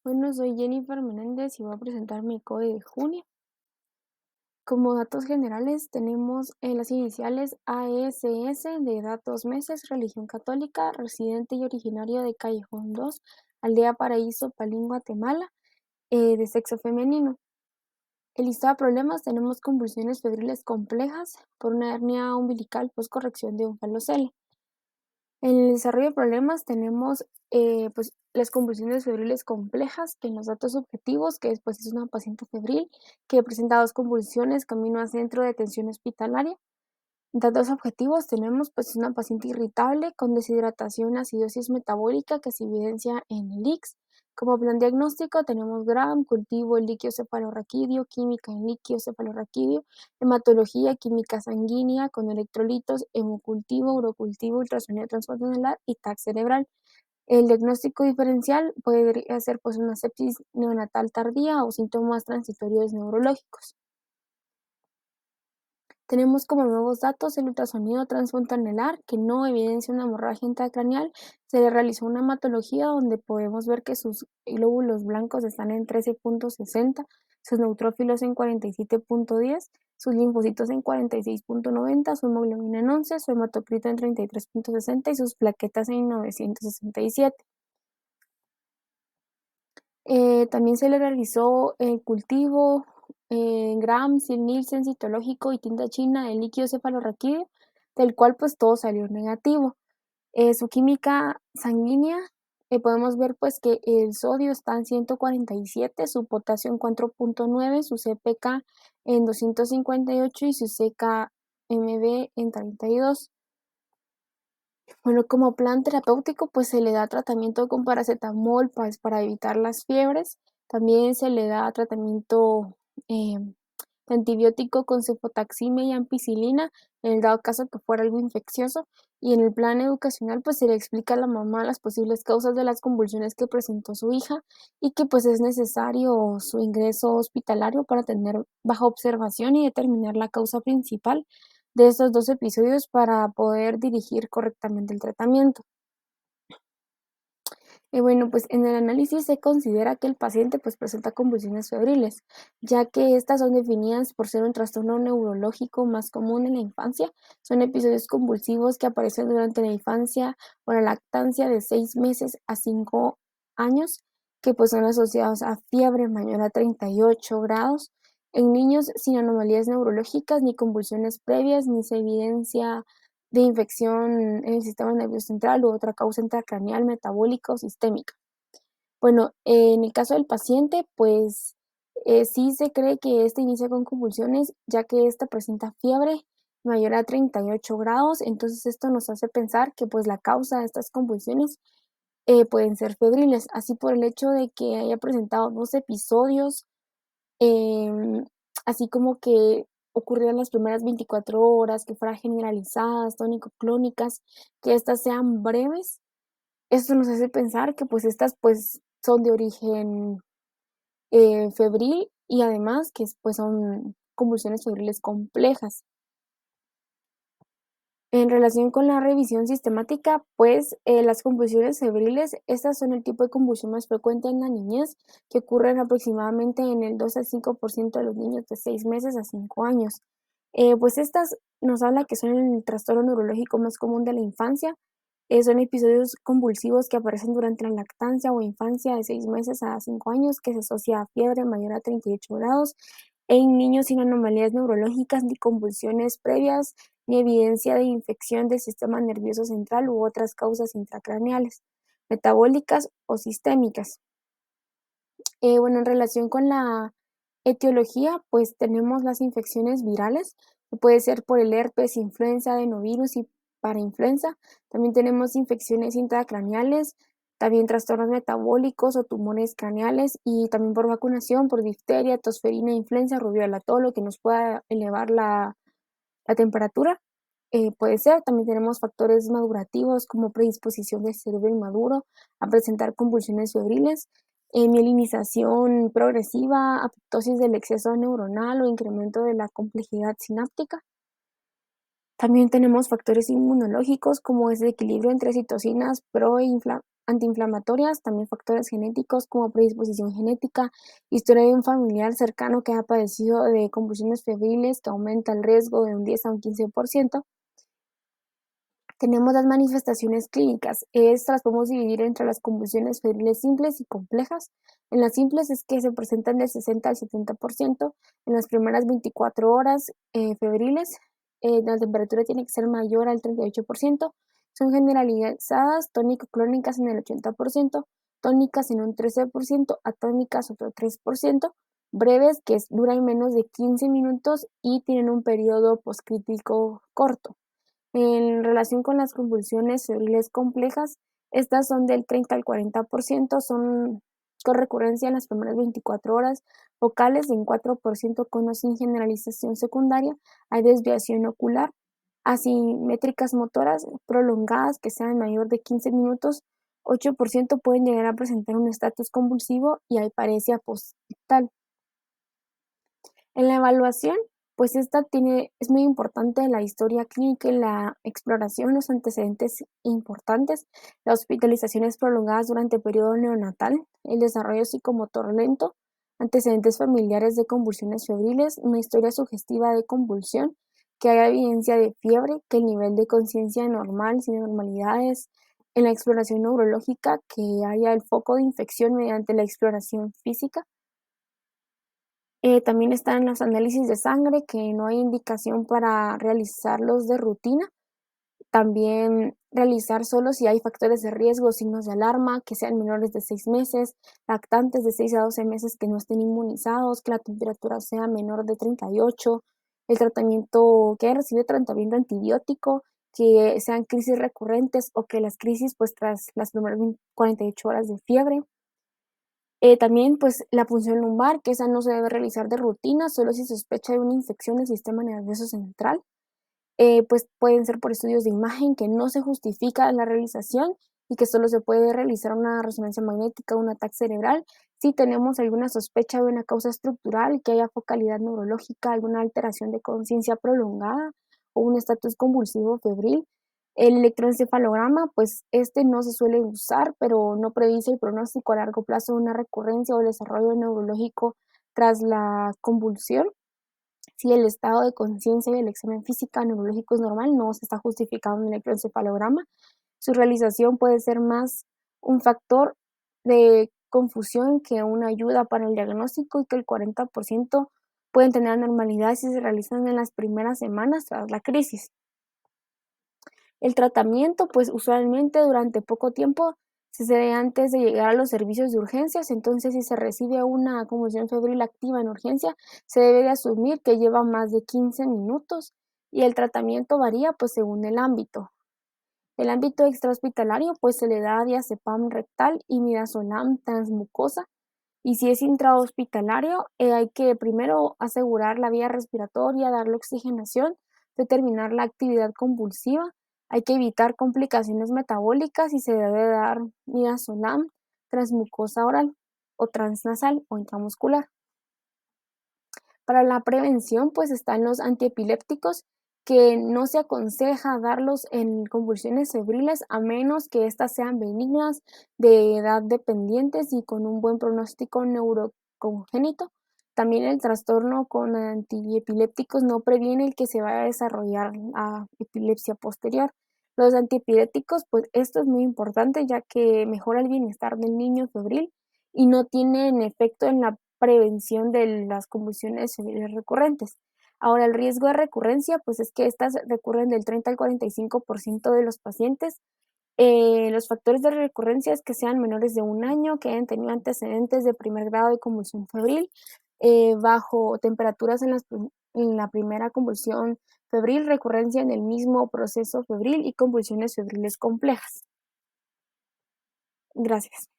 Bueno, soy Jennifer Menéndez y voy a presentar mi COE de junio. Como datos generales tenemos las iniciales ASS de edad 2 meses, religión católica, residente y originario de Callejón 2, Aldea Paraíso, Palín, Guatemala, de sexo femenino. En listado de problemas tenemos convulsiones febriles complejas por una hernia umbilical post corrección de un falocele. En el desarrollo de problemas tenemos pues, las convulsiones febriles complejas, que en los datos objetivos, que después es una paciente febril que presenta 2 convulsiones camino a centro de atención hospitalaria. Datos objetivos tenemos pues una paciente irritable con deshidratación, acidosis metabólica que se evidencia en el IX. Como plan diagnóstico tenemos GRAM, cultivo, líquido cefalorraquídeo, química en líquido cefalorraquídeo, hematología, química sanguínea con electrolitos, hemocultivo, urocultivo, ultrasonido transcontinental y TAC cerebral. El diagnóstico diferencial podría ser pues una sepsis neonatal tardía o síntomas transitorios neurológicos. Tenemos como nuevos datos el ultrasonido transfontanelar, que no evidencia una hemorragia intracraneal. Se le realizó una hematología donde podemos ver que sus glóbulos blancos están en 13.60, sus neutrófilos en 47.10, sus linfocitos en 46.90, su hemoglobina en 11, su hematocrito en 33.60 y sus plaquetas en 967. También se le realizó el cultivo Gram, Nielsen citológico y tinta china de líquido cefalorraquídeo, del cual pues todo salió negativo. Su química sanguínea, podemos ver pues que el sodio está en 147, su potasio en 4.9, su CPK en 258 y su CKMB en 32. Bueno, como plan terapéutico, pues se le da tratamiento con paracetamol pues, para evitar las fiebres. También se le da tratamiento eh, antibiótico con cefotaximia y ampicilina, en el dado caso que fuera algo infeccioso. Y en el plan educacional, pues se le explica a la mamá las posibles causas de las convulsiones que presentó su hija y que pues es necesario su ingreso hospitalario para tener baja observación y determinar la causa principal de estos 2 episodios para poder dirigir correctamente el tratamiento. Bueno, pues en el análisis se considera que el paciente pues presenta convulsiones febriles, ya que estas son definidas por ser un trastorno neurológico más común en la infancia. Son episodios convulsivos que aparecen durante la infancia o la lactancia de 6 meses a 5 años, que pues son asociados a fiebre mayor a 38 grados. En niños sin anomalías neurológicas ni convulsiones previas, ni se evidencia de infección en el sistema nervioso central u otra causa intracraneal, metabólica o sistémica. Bueno, en el caso del paciente, pues sí se cree que este inicia con convulsiones, ya que esta presenta fiebre mayor a 38 grados, entonces esto nos hace pensar que pues la causa de estas convulsiones pueden ser febriles, así por el hecho de que haya presentado 2 episodios, em, así como que ocurrieran las primeras 24 horas, que fueran generalizadas, tónico-clónicas, que estas sean breves. Esto nos hace pensar que, pues, estas, pues, son de origen, febril y además que, pues, son convulsiones febriles complejas. En relación con la revisión sistemática, pues, las convulsiones febriles, estas son el tipo de convulsión más frecuente en la niñez, que ocurren aproximadamente en el 2 al 5% de los niños de 6 meses a 5 años. Pues, estas nos habla que son el trastorno neurológico más común de la infancia. Son episodios convulsivos que aparecen durante la lactancia o infancia de 6 meses a 5 años, que se asocia a fiebre mayor a 38 grados en niños sin anomalías neurológicas ni convulsiones previas, ni evidencia de infección del sistema nervioso central u otras causas intracraneales, metabólicas o sistémicas. Bueno, en relación con la etiología, pues tenemos las infecciones virales, que puede ser por el herpes, influenza, adenovirus y parainfluenza. También tenemos infecciones intracraneales, también trastornos metabólicos o tumores craneales y también por vacunación, por difteria, tosferina, influenza, rubiola, todo lo que nos pueda elevar la temperatura. Puede ser, también tenemos factores madurativos como predisposición del cerebro inmaduro a presentar convulsiones febriles, mielinización progresiva, apoptosis del exceso neuronal o incremento de la complejidad sináptica. También tenemos factores inmunológicos como es el equilibrio entre citocinas pro e antiinflamatorias, también factores genéticos como predisposición genética, historia de un familiar cercano que ha padecido de convulsiones febriles que aumenta el riesgo de un 10 a un 15%. Tenemos las manifestaciones clínicas. Estas las podemos dividir entre las convulsiones febriles simples y complejas. En las simples es que se presentan del 60 al 70% en las primeras 24 horas febriles. La temperatura tiene que ser mayor al 38%. Son generalizadas, tónico-clónicas en el 80%, tónicas en un 13%, atónicas otro 3%, breves que duran menos de 15 minutos y tienen un periodo poscrítico corto. En relación con las convulsiones febriles complejas, estas son del 30 al 40%, son con recurrencia en las primeras 24 horas, focales en 4% con o sin generalización secundaria, hay desviación ocular, asimétricas motoras prolongadas que sean mayor de 15 minutos, 8% pueden llegar a presentar un estatus convulsivo y hay paresia postal. En la evaluación, pues es muy importante la historia clínica y la exploración, los antecedentes importantes, las hospitalizaciones prolongadas durante el periodo neonatal, el desarrollo psicomotor lento, antecedentes familiares de convulsiones febriles, una historia sugestiva de convulsión, que haya evidencia de fiebre, que el nivel de conciencia normal, sin anormalidades, en la exploración neurológica, que haya el foco de infección mediante la exploración física. También están los análisis de sangre, que no hay indicación para realizarlos de rutina. También realizar solo si hay factores de riesgo o signos de alarma, que sean menores de 6 meses, lactantes de 6 a 12 meses que no estén inmunizados, que la temperatura sea menor de 38, el tratamiento, que haya recibido tratamiento antibiótico, que sean crisis recurrentes o que las crisis pues tras las primeras 48 horas de fiebre. También, pues, la punción lumbar, que esa no se debe realizar de rutina, solo si sospecha de una infección del sistema nervioso central. Pues, pueden ser por estudios de imagen que no se justifica la realización y que solo se puede realizar una resonancia magnética o un ataque cerebral si tenemos alguna sospecha de una causa estructural, que haya focalidad neurológica, alguna alteración de conciencia prolongada o un estatus convulsivo febril. El electroencefalograma, pues no se suele usar, pero no predice el pronóstico a largo plazo de una recurrencia o el desarrollo neurológico tras la convulsión. Si el estado de conciencia y el examen físico neurológico es normal, no se está justificado en el electroencefalograma. Su realización puede ser más un factor de confusión que una ayuda para el diagnóstico y que el 40% pueden tener anormalidades si se realizan en las primeras semanas tras la crisis. El tratamiento, pues usualmente durante poco tiempo se dé antes de llegar a los servicios de urgencias, entonces si se recibe una convulsión febril activa en urgencia, se debe de asumir que lleva más de 15 minutos y el tratamiento varía pues según el ámbito. El ámbito extrahospitalario pues se le da diazepam rectal y midazolam transmucosa y si es intrahospitalario hay que primero asegurar la vía respiratoria, darle oxigenación, determinar la actividad convulsiva, hay que evitar complicaciones metabólicas y se debe dar midazolam transmucosa oral o transnasal o intramuscular. Para la prevención, pues están los antiepilépticos, que no se aconseja darlos en convulsiones febriles a menos que éstas sean benignas, de edad dependientes y con un buen pronóstico neurocongénito. También el trastorno con antiepilépticos no previene el que se vaya a desarrollar la epilepsia posterior. Los antiepilépticos, pues esto es muy importante ya que mejora el bienestar del niño febril y no tienen efecto en la prevención de las convulsiones febriles recurrentes. Ahora, el riesgo de recurrencia, pues es que estas recurren del 30 al 45% de los pacientes. Los factores de recurrencia es que sean menores de 1 año, que hayan tenido antecedentes de primer grado de convulsión febril, bajo temperaturas en la primera convulsión febril, recurrencia en el mismo proceso febril y convulsiones febriles complejas. Gracias.